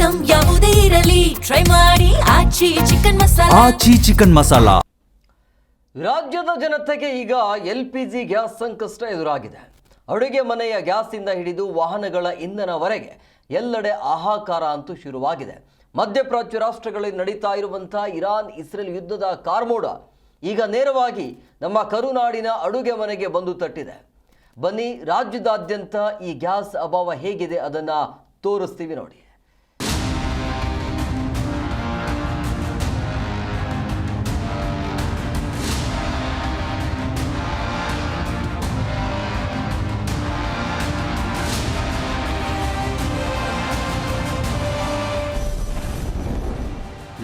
Item ಯಾವುದೇ ಇರಲಿ try ಮಾಡಿ ಆಚಿ ಚಿಕನ್ ಮಸಾಲಾ. ರಾಜ್ಯದ ಜನತೆಗೆ ಈಗ LPG ಗ್ಯಾಸ್ ಸಂಕಷ್ಟ ಎದುರಾಗಿದೆ. ಅಡುಗೆ ಮನೆಯ ಗ್ಯಾಸ್ನಿಂದ ಹಿಡಿದು ವಾಹನಗಳ ಇಂಧನವರೆಗೆ ಎಲ್ಲೆಡೆ ಹಾಹಾಕಾರ ಅಂತೂ ಶುರುವಾಗಿದೆ. ಮಧ್ಯಪ್ರಾಚ್ಯ ರಾಷ್ಟ್ರಗಳಲ್ಲಿ ನಡೀತಾ ಇರುವಂತಹ ಇರಾನ್ ಇಸ್ರೇಲ್ ಯುದ್ಧದ ಕಾರ್ಮೋಡ ಈಗ ನೇರವಾಗಿ ನಮ್ಮ ಕರುನಾಡಿನ ಅಡುಗೆ ಮನೆಗೆ ಬಂದು ತಟ್ಟಿದೆ. ಬನ್ನಿ, ರಾಜ್ಯದಾದ್ಯಂತ ಈ ಗ್ಯಾಸ್ ಅಭಾವ ಹೇಗಿದೆ ಅದನ್ನ ತೋರಿಸ್ತೀವಿ ನೋಡಿ.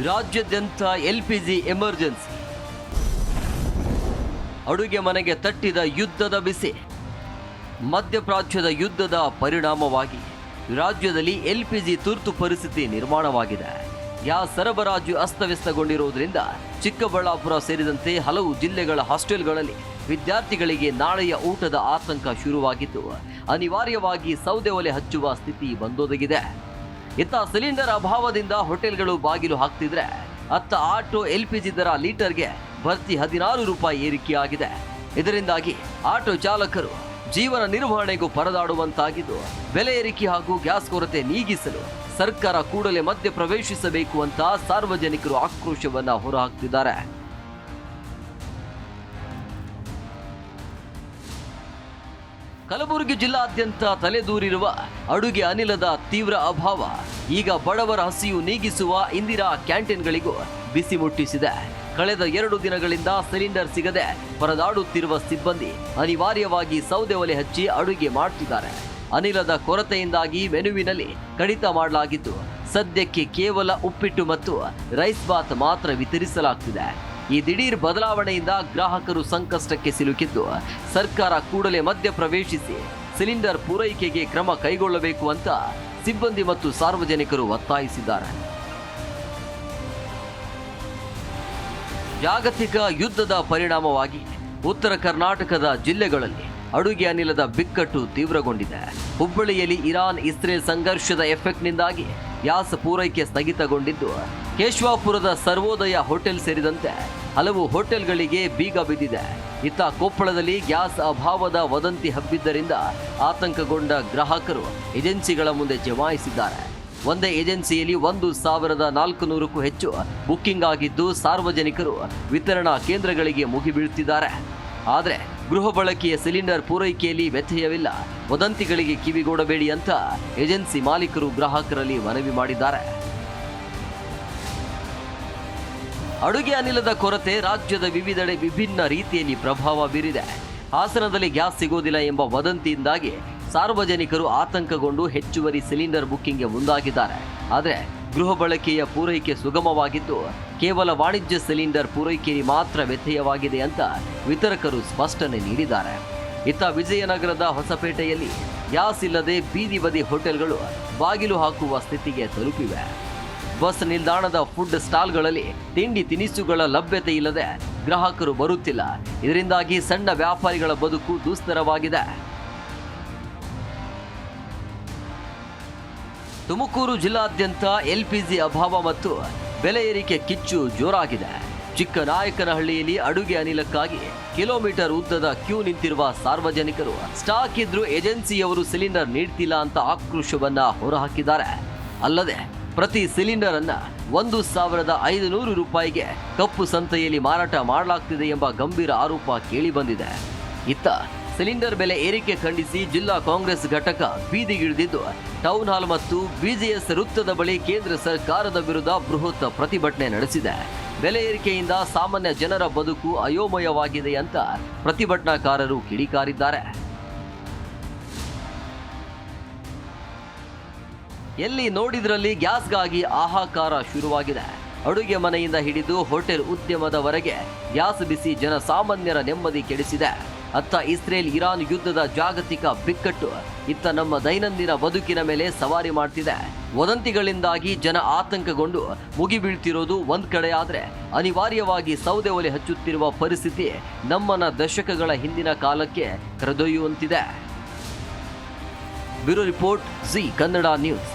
ರಾಜ್ಯಾದ್ಯಂತ LPG ಎಮರ್ಜೆನ್ಸಿ. ಅಡುಗೆ ಮನೆಗೆ ತಟ್ಟಿದ ಯುದ್ಧದ ಬಿಸಿ. ಮಧ್ಯಪ್ರಾಚ್ಯದ ಯುದ್ಧದ ಪರಿಣಾಮವಾಗಿ ರಾಜ್ಯದಲ್ಲಿ LPG ತುರ್ತು ಪರಿಸ್ಥಿತಿ ನಿರ್ಮಾಣವಾಗಿದೆ. ಗ್ಯಾಸ್ ಸರಬರಾಜು ಅಸ್ತವ್ಯಸ್ತಗೊಂಡಿರುವುದರಿಂದ ಚಿಕ್ಕಬಳ್ಳಾಪುರ ಸೇರಿದಂತೆ ಹಲವು ಜಿಲ್ಲೆಗಳ ಹಾಸ್ಟೆಲ್ಗಳಲ್ಲಿ ವಿದ್ಯಾರ್ಥಿಗಳಿಗೆ ನಾಳೆಯ ಊಟದ ಆತಂಕ ಶುರುವಾಗಿದ್ದು, ಅನಿವಾರ್ಯವಾಗಿ ಸೌದೆ ಒಲೆ ಹಚ್ಚುವ ಸ್ಥಿತಿ ಬಂದೊದಗಿದೆ. ಇತ್ತ ಸಿಲಿಂಡರ್ ಅಭಾವದಿಂದ ಹೋಟೆಲ್ಗಳು ಬಾಗಿಲು ಹಾಕ್ತಿದ್ರೆ, ಅತ್ತ ಆಟೋ LPG ದರ ಲೀಟರ್ಗೆ ಭರ್ತಿ 16 ರೂಪಾಯಿ ಏರಿಕೆಯಾಗಿದೆ. ಇದರಿಂದಾಗಿ ಆಟೋ ಚಾಲಕರು ಜೀವನ ನಿರ್ವಹಣೆಗೂ ಪರದಾಡುವಂತಾಗಿದ್ದು, ಬೆಲೆ ಏರಿಕೆ ಹಾಗೂ ಗ್ಯಾಸ್ ಕೊರತೆ ನೀಗಿಸಲು ಸರ್ಕಾರ ಕೂಡಲೇ ಮಧ್ಯ ಪ್ರವೇಶಿಸಬೇಕು ಅಂತ ಸಾರ್ವಜನಿಕರು ಆಕ್ರೋಶವನ್ನ ಹೊರಹಾಕ್ತಿದ್ದಾರೆ. ಕಲಬುರಗಿ ಜಿಲ್ಲಾದ್ಯಂತ ತಲೆದೂರಿರುವ ಅಡುಗೆ ಅನಿಲದ ತೀವ್ರ ಅಭಾವ ಈಗ ಬಡವರ ಹಸಿವು ನೀಗಿಸುವ ಇಂದಿರಾ ಕ್ಯಾಂಟೀನ್ಗಳಿಗೂ ಬಿಸಿ ಮುಟ್ಟಿಸಿದೆ. ಕಳೆದ 2 ದಿನಗಳಿಂದ ಸಿಲಿಂಡರ್ ಸಿಗದೆ ಪರದಾಡುತ್ತಿರುವ ಸಿಬ್ಬಂದಿ ಅನಿವಾರ್ಯವಾಗಿ ಸೌದೆ ಒಲೆ ಹಚ್ಚಿ ಅಡುಗೆ ಮಾಡ್ತಿದ್ದಾರೆ. ಅನಿಲದ ಕೊರತೆಯಿಂದಾಗಿ ಮೆನುವಿನಲ್ಲಿ ಕಡಿತ ಮಾಡಲಾಗಿದ್ದು, ಸದ್ಯಕ್ಕೆ ಕೇವಲ ಉಪ್ಪಿಟ್ಟು ಮತ್ತು ರೈಸ್ ಬಾತ್ ಮಾತ್ರ ವಿತರಿಸಲಾಗ್ತಿದೆ. ಈ ದಿಢೀರ್ ಬದಲಾವಣೆಯಿಂದ ಗ್ರಾಹಕರು ಸಂಕಷ್ಟಕ್ಕೆ ಸಿಲುಕಿದ್ದು, ಸರ್ಕಾರ ಕೂಡಲೇ ಮಧ್ಯ ಪ್ರವೇಶಿಸಿ ಸಿಲಿಂಡರ್ ಪೂರೈಕೆಗೆ ಕ್ರಮ ಕೈಗೊಳ್ಳಬೇಕು ಅಂತ ಸಿಬ್ಬಂದಿ ಮತ್ತು ಸಾರ್ವಜನಿಕರು ಒತ್ತಾಯಿಸಿದ್ದಾರೆ. ಜಾಗತಿಕ ಯುದ್ಧದ ಪರಿಣಾಮವಾಗಿ ಉತ್ತರ ಕರ್ನಾಟಕದ ಜಿಲ್ಲೆಗಳಲ್ಲಿ ಅಡುಗೆ ಅನಿಲದ ಬಿಕ್ಕಟ್ಟು ತೀವ್ರಗೊಂಡಿದೆ. ಹುಬ್ಬಳ್ಳಿಯಲ್ಲಿ ಇರಾನ್ ಇಸ್ರೇಲ್ ಸಂಘರ್ಷದ ಎಫೆಕ್ಟ್ನಿಂದಾಗಿ ಗ್ಯಾಸ್ ಪೂರೈಕೆ ಸ್ಥಗಿತಗೊಂಡಿದ್ದು, ಕೇಶವಾಪುರದ ಸರ್ವೋದಯ ಹೋಟೆಲ್ ಸೇರಿದಂತೆ ಹಲವು ಹೋಟೆಲ್ಗಳಿಗೆ ಬೀಗ ಬಿದ್ದಿದೆ. ಇತ್ತ ಕೊಪ್ಪಳದಲ್ಲಿ ಗ್ಯಾಸ್ ಅಭಾವದ ವದಂತಿ ಹಬ್ಬಿದ್ದರಿಂದ ಆತಂಕಗೊಂಡ ಗ್ರಾಹಕರು ಏಜೆನ್ಸಿಗಳ ಮುಂದೆ ಜಮಾಯಿಸಿದ್ದಾರೆ. ಒಂದೇ ಏಜೆನ್ಸಿಯಲ್ಲಿ 1400ಕ್ಕೂ ಹೆಚ್ಚು ಬುಕ್ಕಿಂಗ್ ಆಗಿದ್ದು, ಸಾರ್ವಜನಿಕರು ವಿತರಣಾ ಕೇಂದ್ರಗಳಿಗೆ ಮುಗಿಬೀಳುತ್ತಿದ್ದಾರೆ. ಆದರೆ ಗೃಹ ಬಳಕೆಯ ಸಿಲಿಂಡರ್ ಪೂರೈಕೆಯಲ್ಲಿ ವ್ಯತ್ಯಯವಿಲ್ಲ, ವದಂತಿಗಳಿಗೆ ಕಿವಿಗೊಡಬೇಡಿ ಅಂತ ಏಜೆನ್ಸಿ ಮಾಲೀಕರು ಗ್ರಾಹಕರಲ್ಲಿ ಮನವಿ ಮಾಡಿದ್ದಾರೆ. ಅಡುಗೆ ಅನಿಲದ ಕೊರತೆ ರಾಜ್ಯದ ವಿವಿಧೆಡೆ ವಿಭಿನ್ನ ರೀತಿಯಲ್ಲಿ ಪ್ರಭಾವ ಬೀರಿದೆ. ಹಾಸನದಲ್ಲಿ ಗ್ಯಾಸ್ ಸಿಗೋದಿಲ್ಲ ಎಂಬ ವದಂತಿಯಿಂದಾಗಿ ಸಾರ್ವಜನಿಕರು ಆತಂಕಗೊಂಡು ಹೆಚ್ಚುವರಿ ಸಿಲಿಂಡರ್ ಬುಕ್ಕಿಂಗ್ಗೆ ಮುಂದಾಗಿದ್ದಾರೆ. ಆದರೆ ಗೃಹ ಬಳಕೆಯ ಪೂರೈಕೆ ಸುಗಮವಾಗಿದ್ದು, ಕೇವಲ ವಾಣಿಜ್ಯ ಸಿಲಿಂಡರ್ ಪೂರೈಕೆಯಲ್ಲಿ ಮಾತ್ರ ವ್ಯತ್ಯಯವಾಗಿದೆ ಅಂತ ವಿತರಕರು ಸ್ಪಷ್ಟನೆ ನೀಡಿದ್ದಾರೆ. ಇತ್ತ ವಿಜಯನಗರದ ಹೊಸಪೇಟೆಯಲ್ಲಿ ಗ್ಯಾಸ್ ಇಲ್ಲದೆ ಬೀದಿ ಬದಿ ಹೋಟೆಲ್ಗಳು ಬಾಗಿಲು ಹಾಕುವ ಸ್ಥಿತಿಗೆ ತಲುಪಿವೆ. ಬಸ್ ನಿಲ್ದಾಣದ ಫುಡ್ ಸ್ಟಾಲ್ಗಳಲ್ಲಿ ತಿಂಡಿ ತಿನಿಸುಗಳ ಲಭ್ಯತೆ ಇಲ್ಲದೆ ಗ್ರಾಹಕರು ಬರುತ್ತಿಲ್ಲ. ಇದರಿಂದಾಗಿ ಸಣ್ಣ ವ್ಯಾಪಾರಿಗಳ ಬದುಕು ದುಸ್ತರವಾಗಿದೆ. ತುಮಕೂರು ಜಿಲ್ಲಾದ್ಯಂತ LPG ಅಭಾವ ಮತ್ತು ಬೆಲೆ ಏರಿಕೆ ಕಿಚ್ಚು ಜೋರಾಗಿದೆ. ಚಿಕ್ಕನಾಯಕನಹಳ್ಳಿಯಲ್ಲಿ ಅಡುಗೆ ಅನಿಲಕ್ಕಾಗಿ ಕಿಲೋಮೀಟರ್ ಉದ್ದದ ಕ್ಯೂ ನಿಂತಿರುವ ಸಾರ್ವಜನಿಕರು ಸ್ಟಾಕ್ ಇದ್ರೂ ಏಜೆನ್ಸಿಯವರು ಸಿಲಿಂಡರ್ ನೀಡ್ತಿಲ್ಲ ಅಂತ ಆಕ್ರೋಶವನ್ನ ಹೊರಹಾಕಿದ್ದಾರೆ. ಅಲ್ಲದೆ ಪ್ರತಿ ಸಿಲಿಂಡರ್ ಅನ್ನ 1500 ರೂಪಾಯಿಗೆ ಕಪ್ಪು ಸಂತೆಯಲ್ಲಿ ಮಾರಾಟ ಮಾಡಲಾಗ್ತಿದೆ ಎಂಬ ಗಂಭೀರ ಆರೋಪ ಕೇಳಿಬಂದಿದೆ. ಇತ್ತ ಸಿಲಿಂಡರ್ ಬೆಲೆ ಏರಿಕೆ ಖಂಡಿಸಿ ಜಿಲ್ಲಾ ಕಾಂಗ್ರೆಸ್ ಘಟಕ ಬೀದಿಗಿಳಿದಿದ್ದು, ಟೌನ್ ಹಾಲ್ ಮತ್ತು BGS ವೃತ್ತದ ಬಳಿ ಕೇಂದ್ರ ಸರ್ಕಾರದ ವಿರುದ್ಧ ಬೃಹತ್ ಪ್ರತಿಭಟನೆ ನಡೆಸಿದೆ. ಬೆಲೆ ಏರಿಕೆಯಿಂದ ಸಾಮಾನ್ಯ ಜನರ ಬದುಕು ಅಯೋಮಯವಾಗಿದೆ ಅಂತ ಪ್ರತಿಭಟನಾಕಾರರು ಕಿಡಿಕಾರಿದ್ದಾರೆ. ಎಲ್ಲಿ ನೋಡಿದ್ರಲ್ಲಿ ಗ್ಯಾಸ್ಗಾಗಿ ಹಾಹಾಕಾರ ಶುರುವಾಗಿದೆ. ಅಡುಗೆ ಮನೆಯಿಂದ ಹಿಡಿದು ಹೋಟೆಲ್ ಉದ್ಯಮದವರೆಗೆ ಗ್ಯಾಸ್ ಬಿಸಿ ಜನಸಾಮಾನ್ಯರ ನೆಮ್ಮದಿ ಕೆಡಿಸಿದೆ. ಅತ್ತ ಇಸ್ರೇಲ್ ಇರಾನ್ ಯುದ್ಧದ ಜಾಗತಿಕ ಬಿಕ್ಕಟ್ಟು ಇತ್ತ ನಮ್ಮ ದೈನಂದಿನ ಬದುಕಿನ ಮೇಲೆ ಸವಾರಿ ಮಾಡ್ತಿದೆ. ವದಂತಿಗಳಿಂದಾಗಿ ಜನ ಆತಂಕಗೊಂಡು ಮುಗಿಬೀಳ್ತಿರೋದು ಒಂದ್ ಕಡೆ ಆದ್ರೆ, ಅನಿವಾರ್ಯವಾಗಿ ಸೌದೆ ಒಲೆ ಹಚ್ಚುತ್ತಿರುವ ಪರಿಸ್ಥಿತಿ ನಮ್ಮನ್ನ ದಶಕಗಳ ಹಿಂದಿನ ಕಾಲಕ್ಕೆ ಕರೆದೊಯ್ಯುವಂತಿದೆ. Bureau report, Zee Kannada news.